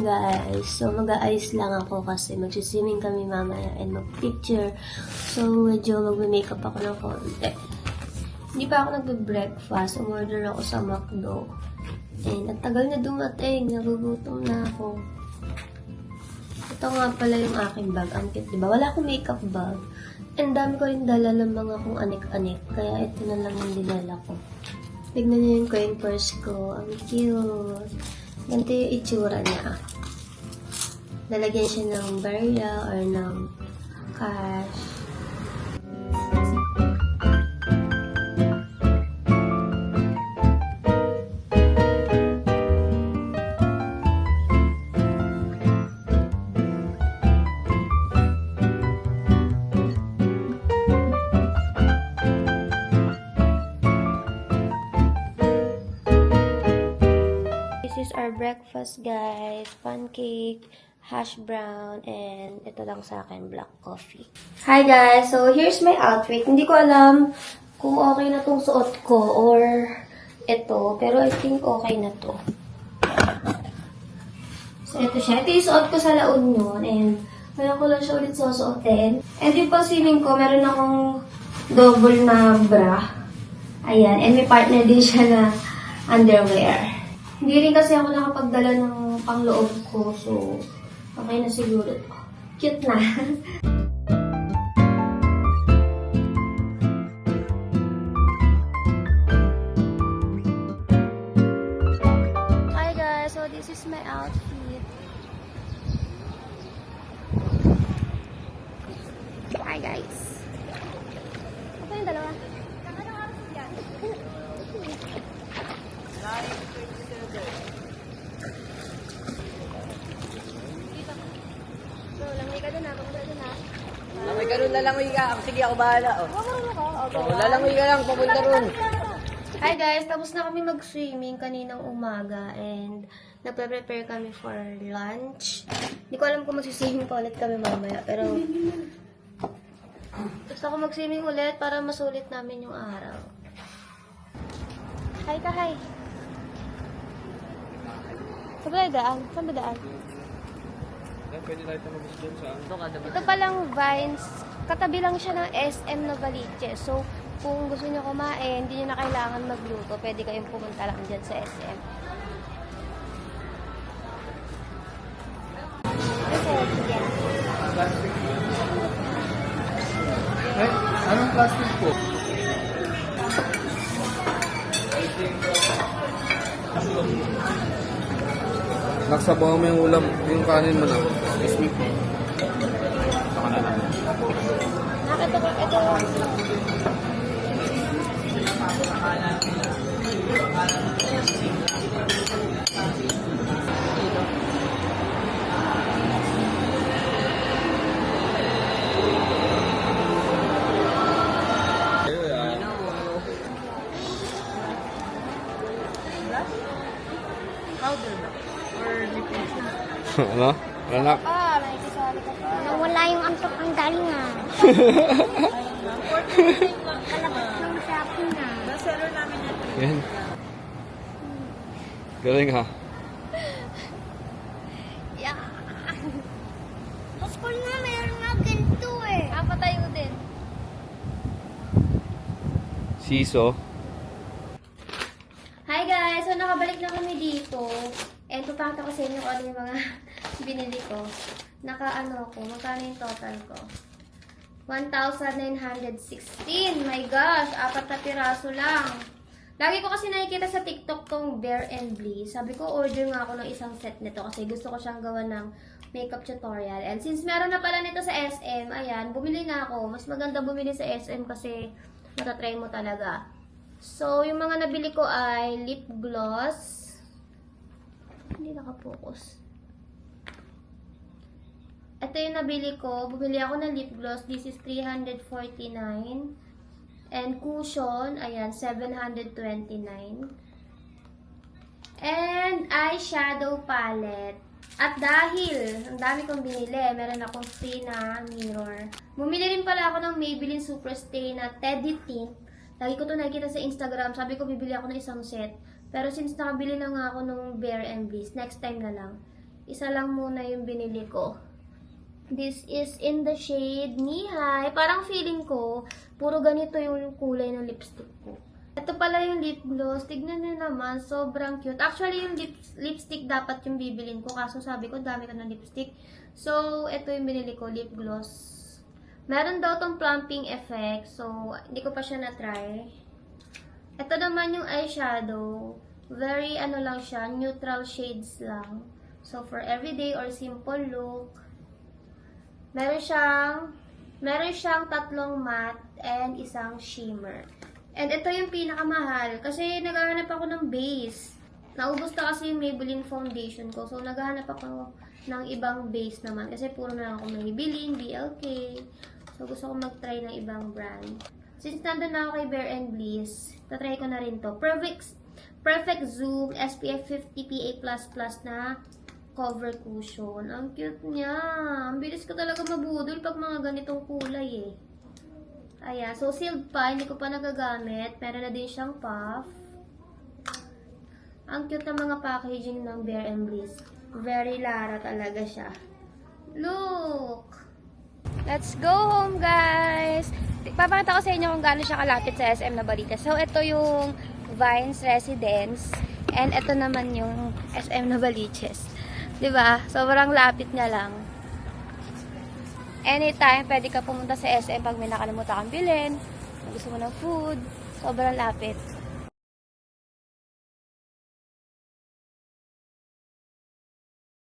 guys. So, mag-aayos lang ako kasi magsiswimming kami mamaya and mag-picture. So, medyo mag-makeup ako ng konti. Hindi pa ako nag-breakfast. Umorder ako sa McDo. And ang tagal na dumating. Nagugutom na ako. Ito nga pala yung aking bag. Ang cute, diba? Wala akong makeup bag. And dami ko rin dala ng mga kung anik-anik. Kaya ito na lang yung dinala ko. Tignan niyo yung coin purse ko. Ang cute. Ganito yung itsura niya. Lalagyan siya ng barya or ng cash. This is our breakfast, guys. Pancake, hash brown, and ito lang sa akin, black coffee. Hi, guys. So, here's my outfit. Hindi ko alam kung okay na tong suot ko or ito. Pero I think okay na to. So, ito siya. Ito yung suot ko sa La Union. And, ngayon ko lang siya ulit susuotin. And yung pang-swimming ko, meron akong double na bra. Ayan. And may partner din siya na underwear. Hindi rin kasi ako nakapagdala ng pangloob ko, so okay na siguro. Cute na. Hi guys, so this is my outfit. Hi guys. Ano yung dalawa? Anong oras yan? Langoy ka dun ha, papunta dun ha. Langoy ka dun, lalangoy ka. Sige, ako bahala. Lalangoy ka lang, papunta dun. Hi guys, tapos na kami mag-swimming kaninang umaga and nagpe-prepare kami for lunch. Hindi ko alam kung mag-swimming pa ulit kami mamaya, pero gusto ko mag-swimming ulit para masulit namin yung araw. Hi ka, hi. Saan ba daan? Saan ba daan? Pwede tayo tumabos dun sa Ito palang Vines, katabi lang siya ng SM Novaliches. So, kung gusto niyo kumain, hindi niyo na kailangan magluto. Pwede kayong pumunta lang dyan sa SM. plastic. Eh, anong plastic po? Nagsabaw mo yung ulam, yung kanin mo na. Yes, me po. Saka na lang. Nakita ko, ito. Ano? Anak? Ah, nakikisali ka pa. Nawala yung antok ang galing ah. Kalabas ng shopping ah. Bestseller namin yan. Yan. Galing ha? Yeah. Sa school na mayroon nga ganito eh. Kapatay mo din. Siso. Hi guys! So nakabalik na kami dito. And papakita ko sa inyo kung ano yung mga binili ko. Naka-ano ako, magkano yung total ko? 1,916. My gosh, 4 na piraso lang. Lagi ko kasi nakikita sa TikTok tong Bare and Bliss. Sabi ko, order nga ako ng isang set nito kasi gusto ko siyang gawa ng makeup tutorial. And since meron na pala nito sa SM, ayan, bumili na ako. Mas maganda bumili sa SM kasi matatry mo talaga. So, yung mga nabili ko ay lip gloss. Hindi nakapokus. Ito yung nabili ko. Bumili ako ng lip gloss. This is 349. And cushion, ayan, 729. And eyeshadow palette. At dahil ang dami kong binili, meron akong free na mirror. Bumili rin pala ako ng Maybelline Superstay na Teddy Tint. Lagi ko ito nakikita sa Instagram. Sabi ko, bibili ako ng isang set. Pero since nakabili na nga ako ng Bare and Bliss, next time na lang. Isa lang muna yung binili ko. This is in the shade Knee High. Parang feeling ko, puro ganito yung kulay ng lipstick ko. Ito pala yung lip gloss. Tignan nyo naman, sobrang cute. Actually, yung lipstick dapat yung bibilin ko. Kaso sabi ko, dami ko ng lipstick. So, ito yung binili ko, lip gloss. Meron daw tong plumping effect. So, hindi ko pa siya na-try. Ito naman yung eyeshadow. Very, ano lang siya, neutral shades lang. So, for everyday or simple look. Meron siyang tatlong matte and isang shimmer. And ito yung pinakamahal kasi naghahanap ako ng base. Naubos na kasi yung Maybelline foundation ko. So, naghahanap ako ng ibang base naman kasi puro na lang ako Maybelline, BLK. So, gusto ko mag-try ng ibang brand. Since nandun na ako kay Bare and Bliss, tatry ko na rin to. Perfect Zoom SPF 50 PA++ na cover cushion. Ang cute niya. Ang bilis ko talaga mabudol pag mga ganitong kulay eh. Ayan. So, sealed pa. Hindi ko pa nagagamit. Meron na din siyang puff. Ang cute ng mga packaging ng Bare and Bliss. Very Lara talaga siya. Look! Let's go home, guys! Papakita ko sa inyo kung gaano siya kalapit sa SM Navaliches. So, ito yung Vines Residence. And ito naman yung SM Navaliches. Diba? Sobrang lapit niya lang. Anytime, pwede ka pumunta sa SM pag may nakalimutan kang bilhin. Gusto mo ng food. Sobrang lapit.